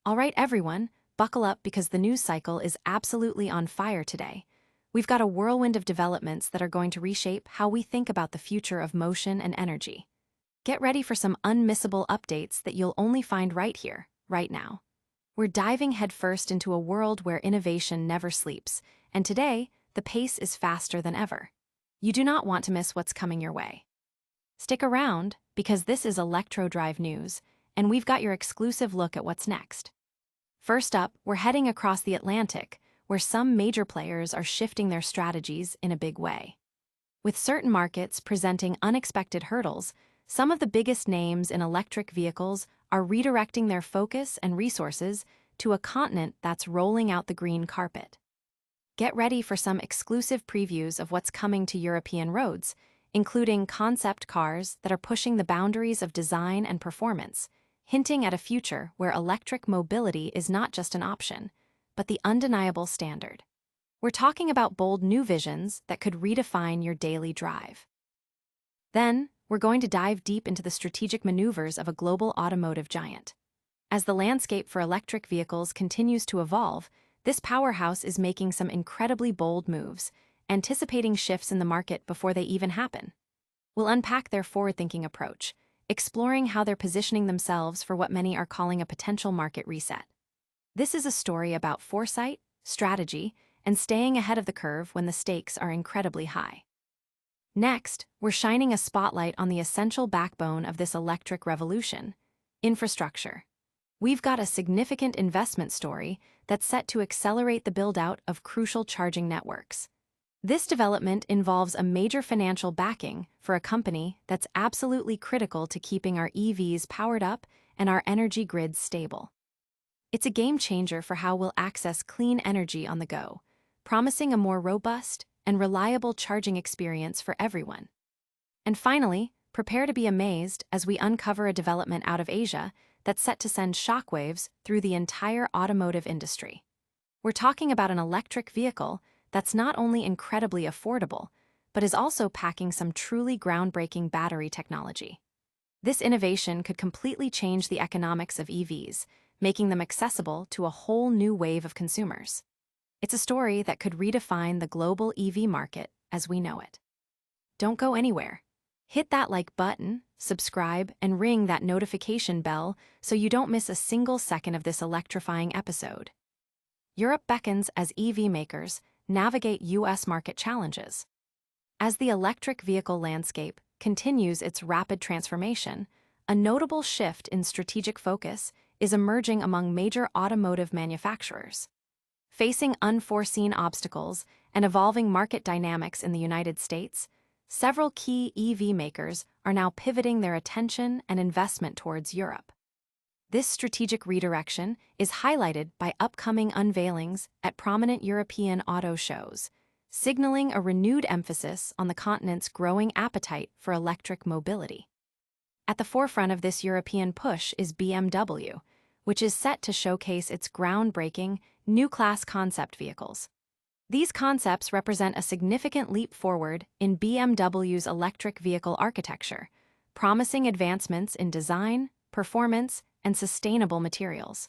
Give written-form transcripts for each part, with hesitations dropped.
All right, everyone, buckle up because the news cycle is absolutely on fire today. We've got a whirlwind of developments that are going to reshape how we think about the future of motion and energy. Get ready for some unmissable updates that you'll only find right here, right now. We're diving headfirst into a world where innovation never sleeps, and today, the pace is faster than ever. You do not want to miss what's coming your way. Stick around, because this is ElectroDrive news, and we've got your exclusive look at what's next. First up, we're heading across the Atlantic, where some major players are shifting their strategies in a big way. With certain markets presenting unexpected hurdles, some of the biggest names in electric vehicles are redirecting their focus and resources to a continent that's rolling out the green carpet. Get ready for some exclusive previews of what's coming to European roads, including concept cars that are pushing the boundaries of design and performance, hinting at a future where electric mobility is not just an option, but the undeniable standard. We're talking about bold new visions that could redefine your daily drive. Then, we're going to dive deep into the strategic maneuvers of a global automotive giant. As the landscape for electric vehicles continues to evolve, this powerhouse is making some incredibly bold moves, anticipating shifts in the market before they even happen. We'll unpack their forward-thinking approach, exploring how they're positioning themselves for what many are calling a potential market reset. This is a story about foresight, strategy, and staying ahead of the curve when the stakes are incredibly high. Next, we're shining a spotlight on the essential backbone of this electric revolution: infrastructure. We've got a significant investment story that's set to accelerate the build-out of crucial charging networks. This development involves a major financial backing for a company that's absolutely critical to keeping our EVs powered up and our energy grids stable. It's a game changer for how we'll access clean energy on the go, promising a more robust and reliable charging experience for everyone. And finally, prepare to be amazed as we uncover a development out of Asia that's set to send shockwaves through the entire automotive industry. We're talking about an electric vehicle that's not only incredibly affordable, but is also packing some truly groundbreaking battery technology. This innovation could completely change the economics of EVs, making them accessible to a whole new wave of consumers. It's a story that could redefine the global EV market as we know it. Don't go anywhere. Hit that like button, subscribe, and ring that notification bell so you don't miss a single second of this electrifying episode. Europe beckons as EV makers navigate U.S. market challenges. As the electric vehicle landscape continues its rapid transformation, a notable shift in strategic focus is emerging among major automotive manufacturers. Facing unforeseen obstacles and evolving market dynamics in the United States, several key EV makers are now pivoting their attention and investment towards Europe. This strategic redirection is highlighted by upcoming unveilings at prominent European auto shows, signaling a renewed emphasis on the continent's growing appetite for electric mobility. At the forefront of this European push is BMW, which is set to showcase its groundbreaking, new-class concept vehicles. These concepts represent a significant leap forward in BMW's electric vehicle architecture, promising advancements in design, performance, and sustainable materials.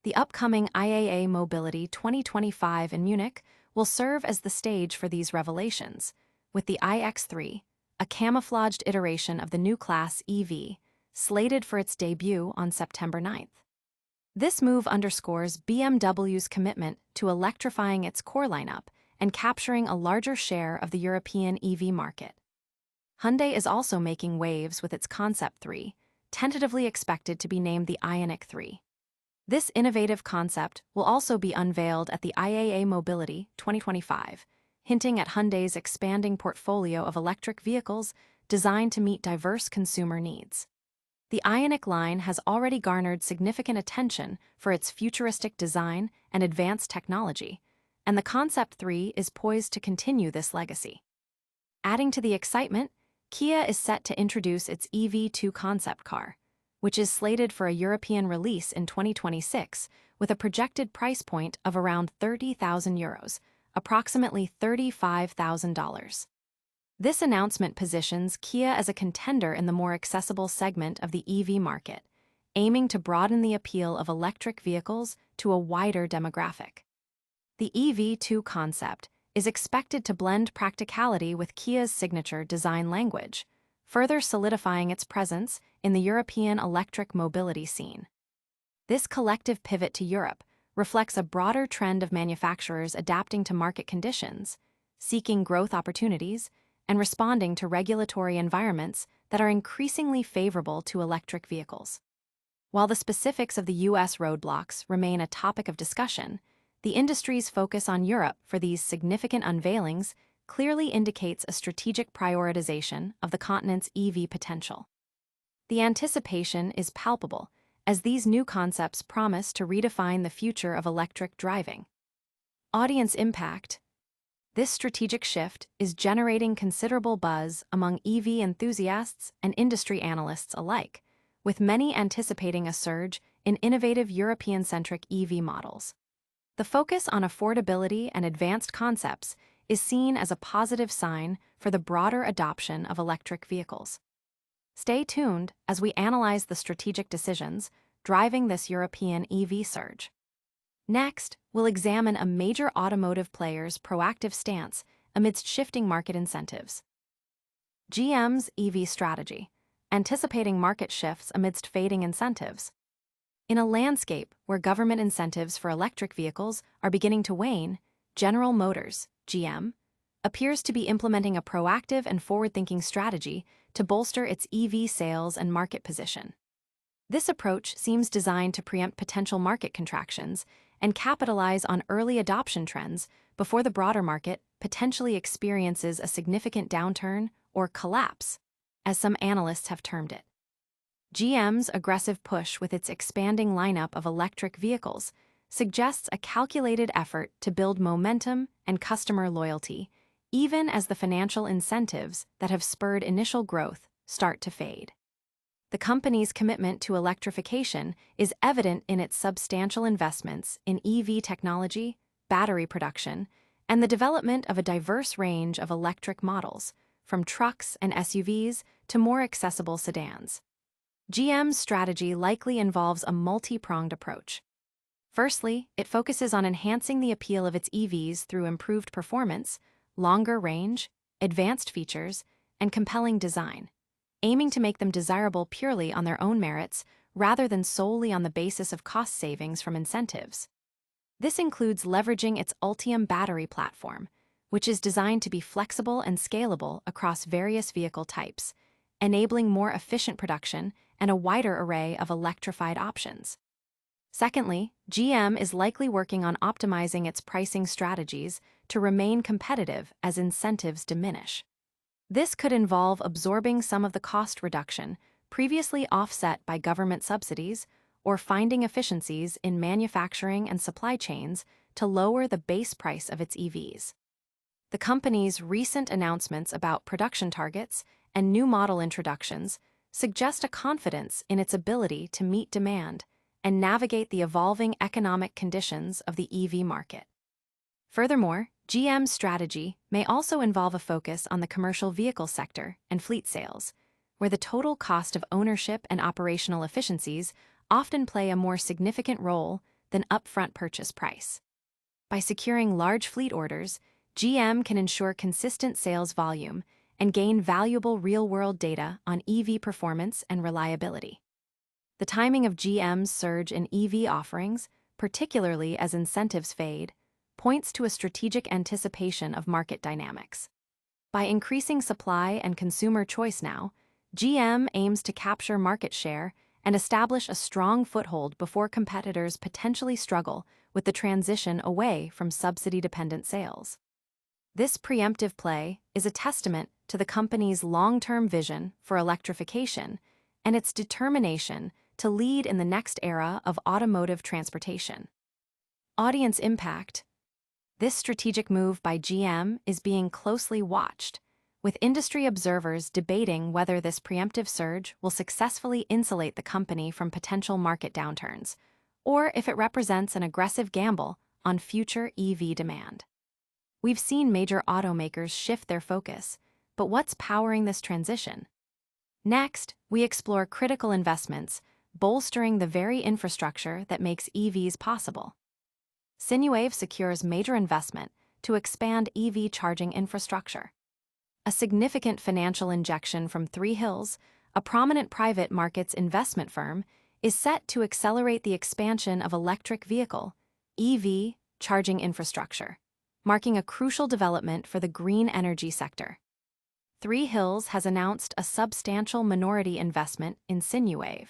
The upcoming IAA Mobility 2025 in Munich will serve as the stage for these revelations, with the iX3, a camouflaged iteration of the new class EV, slated for its debut on September 9th. This move underscores BMW's commitment to electrifying its core lineup and capturing a larger share of the European EV market. Hyundai is also making waves with its Concept 3, tentatively expected to be named the Ioniq 3. This innovative concept will also be unveiled at the IAA Mobility 2025, hinting at Hyundai's expanding portfolio of electric vehicles designed to meet diverse consumer needs. The Ioniq line has already garnered significant attention for its futuristic design and advanced technology, and the Concept 3 is poised to continue this legacy. Adding to the excitement, Kia is set to introduce its EV2 concept car, which is slated for a European release in 2026 with a projected price point of around €30,000, approximately $35,000. This announcement positions Kia as a contender in the more accessible segment of the EV market, aiming to broaden the appeal of electric vehicles to a wider demographic. The EV2 concept is expected to blend practicality with Kia's signature design language, further solidifying its presence in the European electric mobility scene. This collective pivot to Europe reflects a broader trend of manufacturers adapting to market conditions, seeking growth opportunities, and responding to regulatory environments that are increasingly favorable to electric vehicles. While the specifics of the U.S. roadblocks remain a topic of discussion, the industry's focus on Europe for these significant unveilings clearly indicates a strategic prioritization of the continent's EV potential. The anticipation is palpable, as these new concepts promise to redefine the future of electric driving. Audience impact. This strategic shift is generating considerable buzz among EV enthusiasts and industry analysts alike, with many anticipating a surge in innovative European-centric EV models. The focus on affordability and advanced concepts is seen as a positive sign for the broader adoption of electric vehicles. Stay tuned as we analyze the strategic decisions driving this European EV surge. Next, we'll examine a major automotive player's proactive stance amidst shifting market incentives. GM's EV strategy, anticipating market shifts amidst fading incentives. In a landscape where government incentives for electric vehicles are beginning to wane, General Motors, GM, appears to be implementing a proactive and forward-thinking strategy to bolster its EV sales and market position. This approach seems designed to preempt potential market contractions and capitalize on early adoption trends before the broader market potentially experiences a significant downturn or collapse, as some analysts have termed it. GM's aggressive push with its expanding lineup of electric vehicles suggests a calculated effort to build momentum and customer loyalty, even as the financial incentives that have spurred initial growth start to fade. The company's commitment to electrification is evident in its substantial investments in EV technology, battery production, and the development of a diverse range of electric models, from trucks and SUVs to more accessible sedans. GM's strategy likely involves a multi-pronged approach. Firstly, it focuses on enhancing the appeal of its EVs through improved performance, longer range, advanced features, and compelling design, aiming to make them desirable purely on their own merits rather than solely on the basis of cost savings from incentives. This includes leveraging its Ultium battery platform, which is designed to be flexible and scalable across various vehicle types, enabling more efficient production and a wider array of electrified options. Secondly, GM is likely working on optimizing its pricing strategies to remain competitive as incentives diminish. This could involve absorbing some of the cost reduction previously offset by government subsidies or finding efficiencies in manufacturing and supply chains to lower the base price of its EVs. The company's recent announcements about production targets and new model introductions suggest a confidence in its ability to meet demand and navigate the evolving economic conditions of the EV market. Furthermore, GM's strategy may also involve a focus on the commercial vehicle sector and fleet sales, where the total cost of ownership and operational efficiencies often play a more significant role than upfront purchase price. By securing large fleet orders, GM can ensure consistent sales volume and gain valuable real-world data on EV performance and reliability. The timing of GM's surge in EV offerings, particularly as incentives fade, points to a strategic anticipation of market dynamics. By increasing supply and consumer choice now, GM aims to capture market share and establish a strong foothold before competitors potentially struggle with the transition away from subsidy-dependent sales. This preemptive play is a testament to the company's long-term vision for electrification and its determination to lead in the next era of automotive transportation. Audience impact. This strategic move by GM is being closely watched, with industry observers debating whether this preemptive surge will successfully insulate the company from potential market downturns, or if it represents an aggressive gamble on future EV demand. We've seen major automakers shift their focus, but what's powering this transition? Next, we explore critical investments bolstering the very infrastructure that makes EVs possible. Sinewave secures major investment to expand EV charging infrastructure. A significant financial injection from Three Hills, a prominent private markets investment firm, is set to accelerate the expansion of electric vehicle (EV) charging infrastructure, marking a crucial development for the green energy sector. Three Hills has announced a substantial minority investment in Sinewave,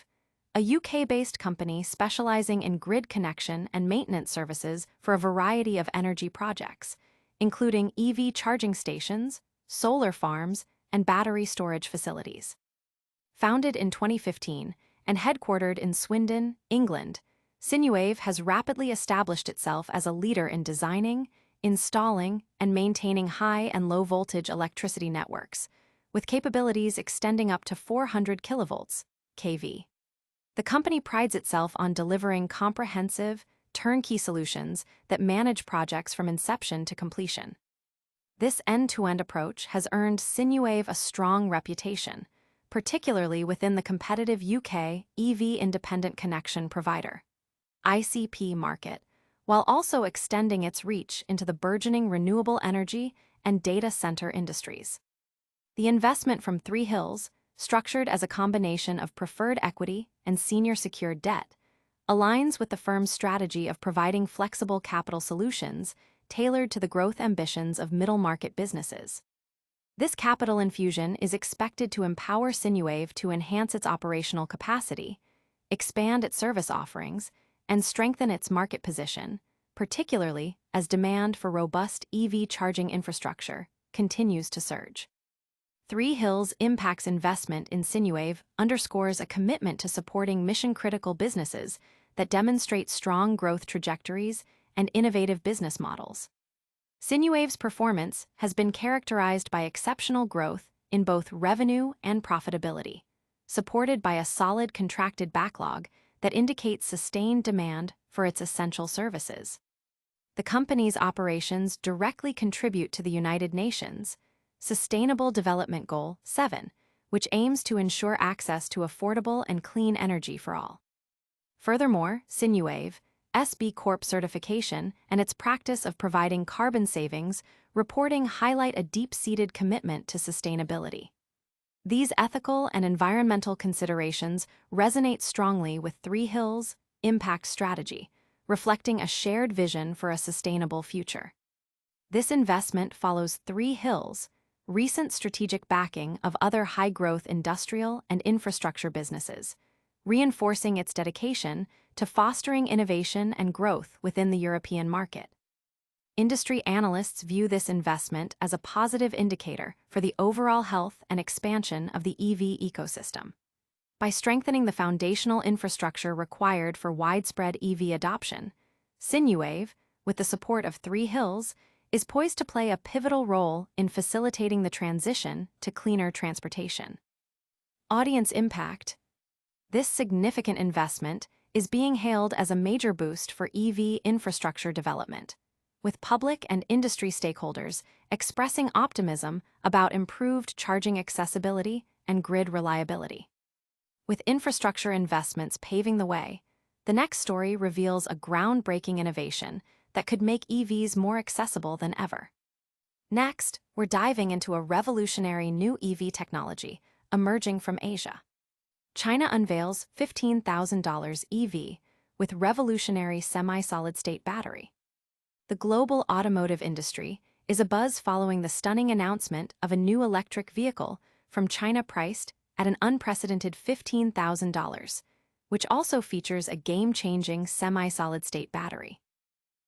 a UK-based company specializing in grid connection and maintenance services for a variety of energy projects, including EV charging stations, solar farms, and battery storage facilities. Founded in 2015 and headquartered in Swindon, England, Sinewave has rapidly established itself as a leader in designing, installing, and maintaining high and low voltage electricity networks, with capabilities extending up to 400 kilovolts (kV). The company prides itself on delivering comprehensive, turnkey solutions that manage projects from inception to completion. This end-to-end approach has earned Sinewave a strong reputation, particularly within the competitive UK EV independent connection provider (ICP) market, while also extending its reach into the burgeoning renewable energy and data center industries. The investment from Three Hills, structured as a combination of preferred equity and senior secured debt, aligns with the firm's strategy of providing flexible capital solutions tailored to the growth ambitions of middle-market businesses. This capital infusion is expected to empower Sinewave to enhance its operational capacity, expand its service offerings, and strengthen its market position, particularly as demand for robust EV charging infrastructure continues to surge. Three Hills Impact's investment in Sinewave underscores a commitment to supporting mission-critical businesses that demonstrate strong growth trajectories and innovative business models. Sinewave's performance has been characterized by exceptional growth in both revenue and profitability, supported by a solid contracted backlog that indicates sustained demand for its essential services. The company's operations directly contribute to the United Nations Sustainable Development Goal 7, which aims to ensure access to affordable and clean energy for all. Furthermore, Sinewave, SB Corp certification, and its practice of providing carbon savings reporting highlight a deep-seated commitment to sustainability. These ethical and environmental considerations resonate strongly with Three Hills' impact strategy, reflecting a shared vision for a sustainable future. This investment follows Three Hills' recent strategic backing of other high-growth industrial and infrastructure businesses, reinforcing its dedication to fostering innovation and growth within the European market. Industry analysts view this investment as a positive indicator for the overall health and expansion of the EV ecosystem. By strengthening the foundational infrastructure required for widespread EV adoption, Sinewave, with the support of Three Hills, is poised to play a pivotal role in facilitating the transition to cleaner transportation. Audience impact. This significant investment is being hailed as a major boost for EV infrastructure development, with public and industry stakeholders expressing optimism about improved charging accessibility and grid reliability. With infrastructure investments paving the way, the next story reveals a groundbreaking innovation that could make EVs more accessible than ever. Next, we're diving into a revolutionary new EV technology emerging from Asia. China unveils $15,000 EV with revolutionary semi-solid-state battery. The global automotive industry is abuzz following the stunning announcement of a new electric vehicle from China priced at an unprecedented $15,000, which also features a game-changing semi-solid-state battery.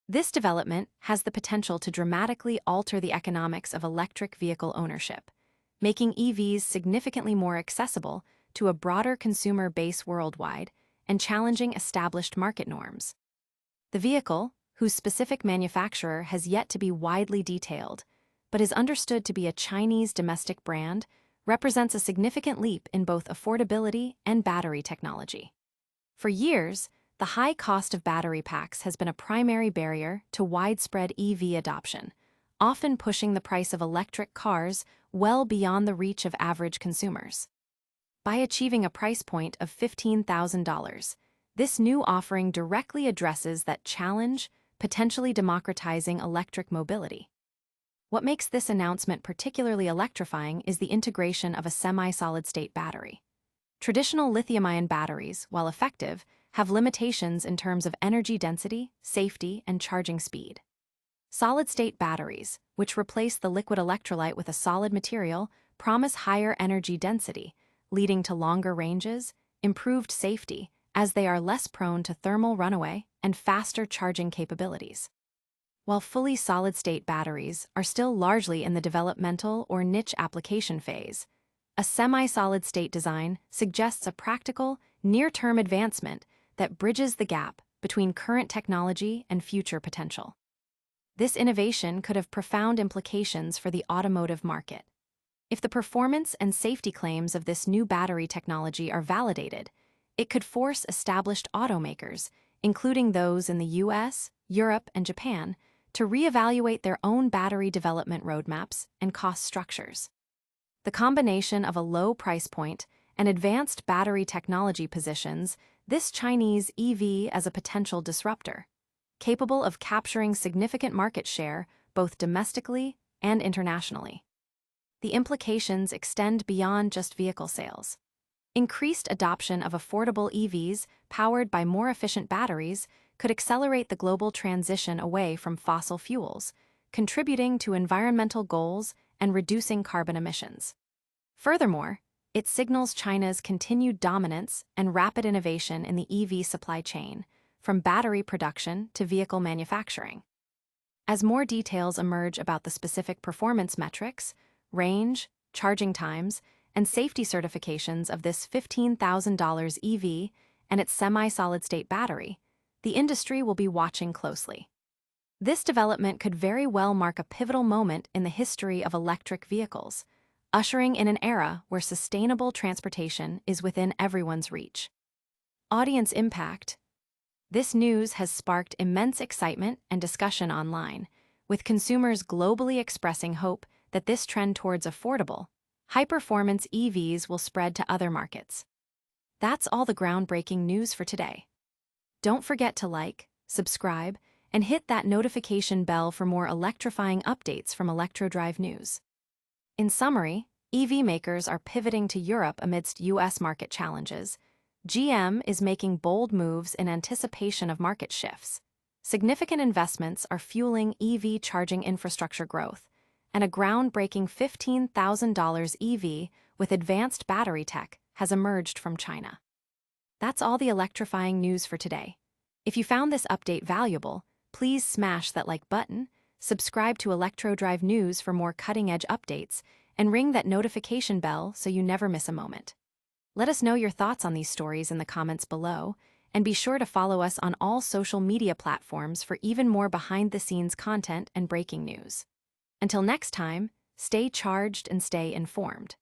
This development has the potential to dramatically alter the economics of electric vehicle ownership, making EVs significantly more accessible to a broader consumer base worldwide and challenging established market norms. The vehicle, whose specific manufacturer has yet to be widely detailed, but is understood to be a Chinese domestic brand, represents a significant leap in both affordability and battery technology. For years, the high cost of battery packs has been a primary barrier to widespread EV adoption, often pushing the price of electric cars well beyond the reach of average consumers. by achieving a price point of $15,000. This new offering directly addresses that challenge, potentially democratizing electric mobility. What makes this announcement particularly electrifying is the integration of a semi-solid-state battery. Traditional lithium-ion batteries, while effective, have limitations in terms of energy density, safety, and charging speed. Solid-state batteries, which replace the liquid electrolyte with a solid material, promise higher energy density, leading to longer ranges, improved safety, as they are less prone to thermal runaway and faster charging capabilities. While fully solid-state batteries are still largely in the developmental or niche application phase, a semi-solid-state design suggests a practical, near-term advancement that bridges the gap between current technology and future potential. This innovation could have profound implications for the automotive market. If the performance and safety claims of this new battery technology are validated, it could force established automakers, including those in the US, Europe, and Japan, to reevaluate their own battery development roadmaps and cost structures. The combination of a low price point and advanced battery technology positions this Chinese EV as a potential disruptor, capable of capturing significant market share both domestically and internationally. The implications extend beyond just vehicle sales. Increased adoption of affordable EVs powered by more efficient batteries could accelerate the global transition away from fossil fuels, contributing to environmental goals and reducing carbon emissions. Furthermore, it signals China's continued dominance and rapid innovation in the EV supply chain, from battery production to vehicle manufacturing. As more details emerge about the specific performance metrics, range, charging times, and safety certifications of this $15,000 EV and its semi-solid-state battery, the industry will be watching closely. This development could very well mark a pivotal moment in the history of electric vehicles, ushering in an era where sustainable transportation is within everyone's reach. Audience impact. This news has sparked immense excitement and discussion online, with consumers globally expressing hope that this trend towards affordable, high-performance EVs will spread to other markets. That's all the groundbreaking news for today. Don't forget to like, subscribe, and hit that notification bell for more electrifying updates from ElectroDrive News. In summary, EV makers are pivoting to Europe amidst US market challenges. GM is making bold moves in anticipation of market shifts. Significant investments are fueling EV charging infrastructure growth, and a groundbreaking $15,000 EV with advanced battery tech has emerged from China. That's all the electrifying news for today. If you found this update valuable, please smash that like button, subscribe to ElectroDrive News for more cutting-edge updates, and ring that notification bell so you never miss a moment. Let us know your thoughts on these stories in the comments below, and be sure to follow us on all social media platforms for even more behind-the-scenes content and breaking news. Until next time, stay charged and stay informed.